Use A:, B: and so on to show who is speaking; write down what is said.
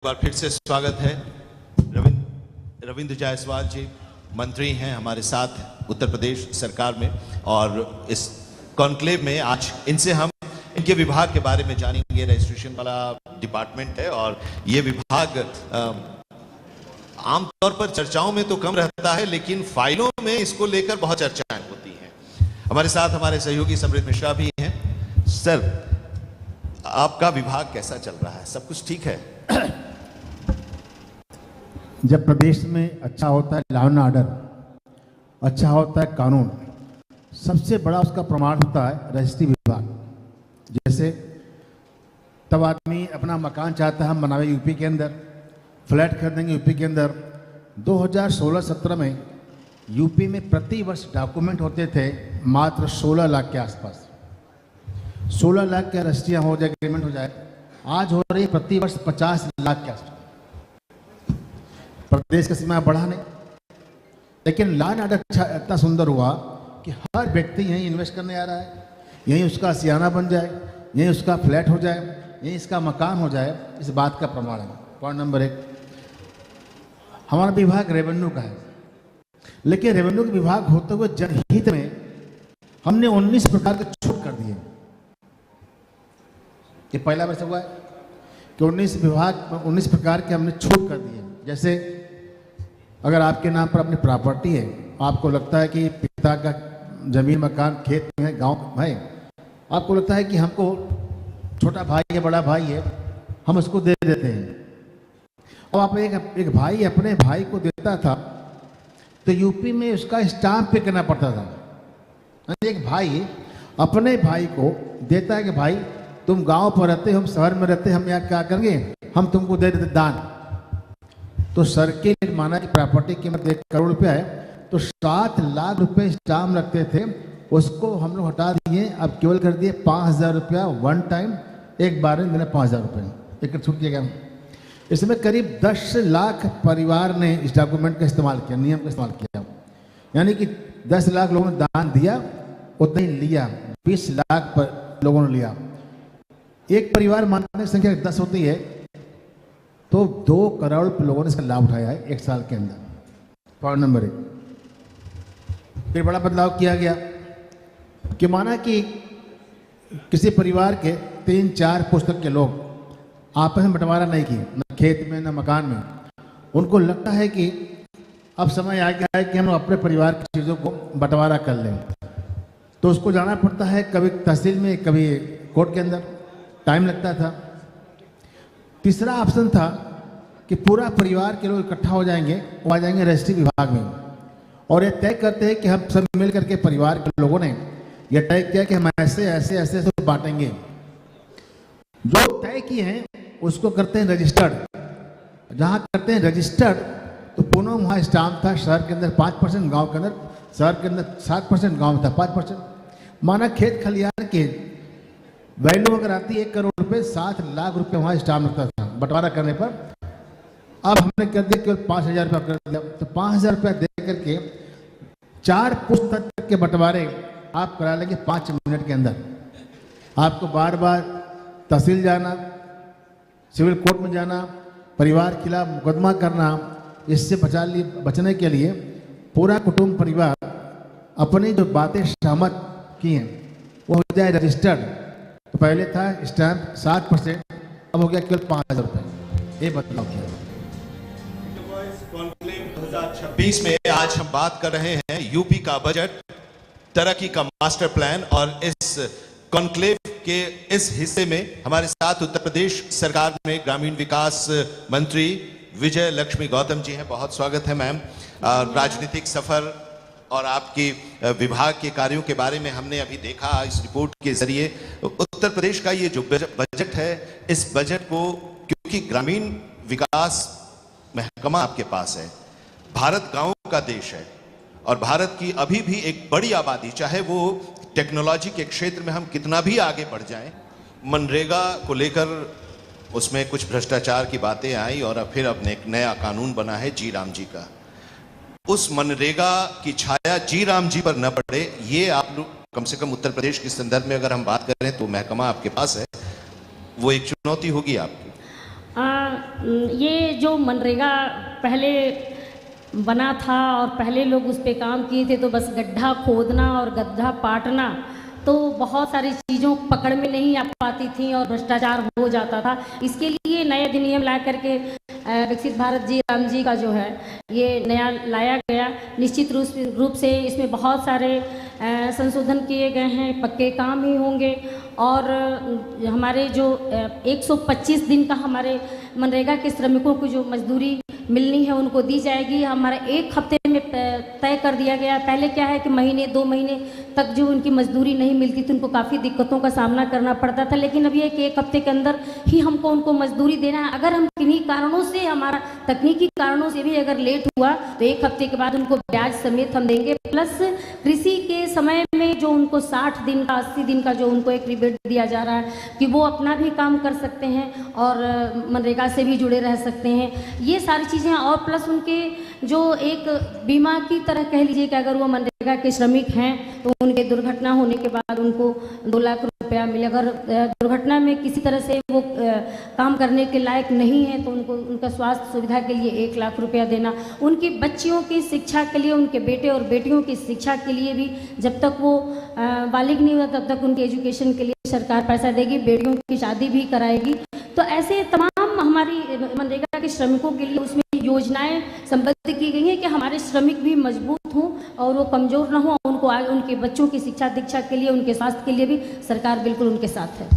A: बार फिर से स्वागत है। रविंद्र जायसवाल जी मंत्री हैं हमारे साथ उत्तर प्रदेश सरकार में, और इस कॉन्क्लेव में आज इनसे हम इनके विभाग के बारे में जानेंगे। रजिस्ट्रेशन वाला डिपार्टमेंट है और ये विभाग आमतौर पर चर्चाओं में तो कम रहता है, लेकिन फाइलों में इसको लेकर बहुत चर्चाएं होती हैं। हमारे साथ हमारे सहयोगी समृद्ध मिश्रा भी हैं। सर, आपका विभाग कैसा चल रहा है? सब कुछ ठीक है?
B: जब प्रदेश में अच्छा होता है लॉ एंड ऑर्डर, अच्छा होता है कानून, सबसे बड़ा उसका प्रमाण होता है रजिस्ट्री विभाग। जैसे तब आदमी अपना मकान चाहता है हम बनावे यूपी के अंदर, फ्लैट खरीदेंगे यूपी के अंदर। 2016-17 में यूपी में प्रति वर्ष डॉक्यूमेंट होते थे मात्र 16 लाख के आसपास। 16 लाख के रजिस्ट्रियाँ हो जाए, एग्रीमेंट हो जाए। आज हो रही है प्रति वर्ष 50 लाख के आसपास। प्रदेश का सीमा बढ़ा नहीं, लेकिन लॉ एंड ऑर्डर इतना सुंदर हुआ कि हर व्यक्ति यहीं इन्वेस्ट करने आ रहा है, यहीं उसका सियाना बन जाए, यहीं उसका फ्लैट हो जाए, यहीं इसका मकान हो जाए। इस बात का प्रमाण है। पॉइंट नंबर 1, हमारा विभाग रेवेन्यू का है, लेकिन रेवेन्यू के विभाग होते हुए जनहित में हमने 19 प्रकार के छूट कर दिए। ये पहला वर्ष हुआ है कि 19 प्रकार के हमने छूट कर दिए। जैसे अगर आपके नाम पर अपनी प्रॉपर्टी है, आपको लगता है कि पिता का जमीन मकान खेत में है, गांव है, आपको लगता है कि हमको छोटा भाई है, बड़ा भाई है, हम उसको दे देते हैं। और आप एक भाई अपने भाई को देता था तो यूपी में उसका स्टाम्प पे करना पड़ता था। एक भाई अपने भाई को देता है कि भाई तुम गांव पर रहते, हम शहर में रहते, हम यहाँ क्या करेंगे, हम तुमको दे देते दान। तो सर्किल माना कि प्रॉपर्टी की कीमत 1 करोड़ रुपया है, तो 7 लाख रुपए स्टाम्प रखते थे, उसको हम लोग हटा दिए। अब केवल कर दिए 5,000 रुपया वन टाइम, एक बार में देना 5,000 रुपये, एक छूट किया गया। इसमें करीब 10 लाख परिवार ने इस डॉक्यूमेंट का इस्तेमाल किया, नियम का इस्तेमाल किया। यानी कि 10 लाख लोगों ने दान दिया, उतना ही लिया, 20 लाख लोगों ने लिया। एक परिवार मानने की संख्या 10 होती है, तो 2 करोड़ लोगों ने इसका लाभ उठाया है 1 साल के अंदर। Point number 1। फिर बड़ा बदलाव किया गया कि माना कि किसी परिवार के 3-4 पुस्तक के लोग आपस में बंटवारा नहीं किए, न खेत में न मकान में। उनको लगता है कि अब समय आ गया है कि हम अपने परिवार की चीज़ों को बंटवारा कर लें, तो उसको जाना पड़ता है कभी तहसील में, कभी कोर्ट के अंदर, टाइम लगता था। तीसरा ऑप्शन था कि पूरा परिवार के लोग इकट्ठा हो जाएंगे, वो आ जाएंगे रजिस्ट्री विभाग में, और ये तय करते हैं कि हम सब मिल करके परिवार के लोगों ने यह तय किया कि हम ऐसे ऐसे ऐसे ऐसे बांटेंगे। जो तय किए हैं उसको करते हैं रजिस्टर्ड। जहाँ करते हैं रजिस्टर्ड तो पुनः वहाँ स्टाम्प था। शहर के अंदर 5%, गाँव के अंदर, शहर के अंदर 7%, गाँव में था 5%। माना खेत खलियान के वैल्यू अगर आती है 1 करोड़ रुपये, 7 लाख रुपये वहाँ स्टाम्प लगता था बंटवारा करने पर। अब हमने कर दिया केवल 5,000 रुपया कर दिया। तो 5,000 रुपया दे करके 4 पुस्तक के बंटवारे आप करा लेंगे 5 मिनट के अंदर। आपको बार बार तहसील जाना, सिविल कोर्ट में जाना, परिवार के खिलाफ मुकदमा करना, इससे बचने के लिए पूरा कुटुंब परिवार अपनी जो बातें सहमत की हैं वो हो जाए रजिस्टर्ड। तो पहले था स्टैम्प 7%, अब हो गया केवल 5,000 रुपये। ये बदलाव किया।
A: कॉन्क्लेव 2026 में आज हम बात कर रहे हैं यूपी का बजट, तरक्की का मास्टर प्लान, और इस कॉन्क्लेव के इस हिस्से में हमारे साथ उत्तर प्रदेश सरकार में ग्रामीण विकास मंत्री विजय लक्ष्मी गौतम जी हैं। बहुत स्वागत है मैम। राजनीतिक सफर और आपकी विभाग के कार्यों के बारे में हमने अभी देखा इस रिपोर्ट के जरिए। उत्तर प्रदेश का ये जो बजट है, इस बजट को, क्योंकि ग्रामीण विकास महकमा आपके पास है, भारत गांवों का देश है, और भारत की अभी भी एक बड़ी आबादी, चाहे वो टेक्नोलॉजी के क्षेत्र में हम कितना भी आगे बढ़ जाएं, मनरेगा को लेकर उसमें कुछ भ्रष्टाचार की बातें आई, और फिर अब एक नया कानून बना है जी राम जी का। उस मनरेगा की छाया जी राम जी पर न पड़े, ये आप लोग कम से कम उत्तर प्रदेश के संदर्भ में अगर हम बात करें तो महकमा आपके पास है, वो एक चुनौती होगी आपकी।
C: ये जो मनरेगा पहले बना था और पहले लोग उस पे काम किए थे, तो बस गड्ढा खोदना और गड्ढा पाटना, तो बहुत सारी चीज़ों पकड़ में नहीं आ पाती थी और भ्रष्टाचार हो जाता था। इसके लिए नए अधिनियम ला करके विकसित भारत जी राम जी का जो है ये नया लाया गया। निश्चित रूप से इसमें बहुत सारे संशोधन किए गए हैं, पक्के काम ही होंगे और हमारे जो 125 दिन का हमारे मनरेगा के श्रमिकों को जो मजदूरी मिलनी है उनको दी जाएगी। हमारा 1 हफ्ते में तय कर दिया गया। पहले क्या है कि महीने 2 महीने तक जो उनकी मजदूरी नहीं मिलती थी, उनको काफ़ी दिक्कतों का सामना करना पड़ता था, लेकिन अब ये कि 1 हफ्ते के अंदर ही हमको उनको मजदूरी देना है। अगर हम किन्हीं कारणों से, हमारा तकनीकी कारणों से भी अगर लेट हुआ तो 1 हफ्ते के बाद उनको ब्याज समेत हम देंगे। प्लस कृषि के समय में जो उनको 60 दिन का 80 दिन का जो उनको एक रिबेट दिया जा रहा है कि वो अपना भी काम कर सकते हैं और मनरेगा से भी जुड़े रह सकते हैं, ये सारी चीज़ें। और प्लस उनके जो एक बीमा की तरह कह लीजिए कि अगर वो मनरेगा के श्रमिक हैं तो उनके दुर्घटना होने के बाद उनको 2 लाख रुपया मिले। अगर दुर्घटना में किसी तरह से वो काम करने के लायक नहीं है तो उनको उनका स्वास्थ्य सुविधा के लिए 1 लाख रुपया देना। उनकी बच्चियों की शिक्षा के लिए, उनके बेटे और बेटियों की शिक्षा के लिए भी जब तक वो बालिग नहीं हुआ तब तक उनके एजुकेशन के लिए सरकार पैसा देगी, बेटियों की शादी भी कराएगी। तो ऐसे तमाम हमारी मनरेगा के श्रमिकों के लिए उसमें योजनाएं संबद्ध की गई हैं कि हमारे श्रमिक भी मजबूत हों और वो कमज़ोर ना हो। उनको उनके बच्चों की शिक्षा दीक्षा के लिए, उनके स्वास्थ्य के लिए भी सरकार बिल्कुल उनके साथ है।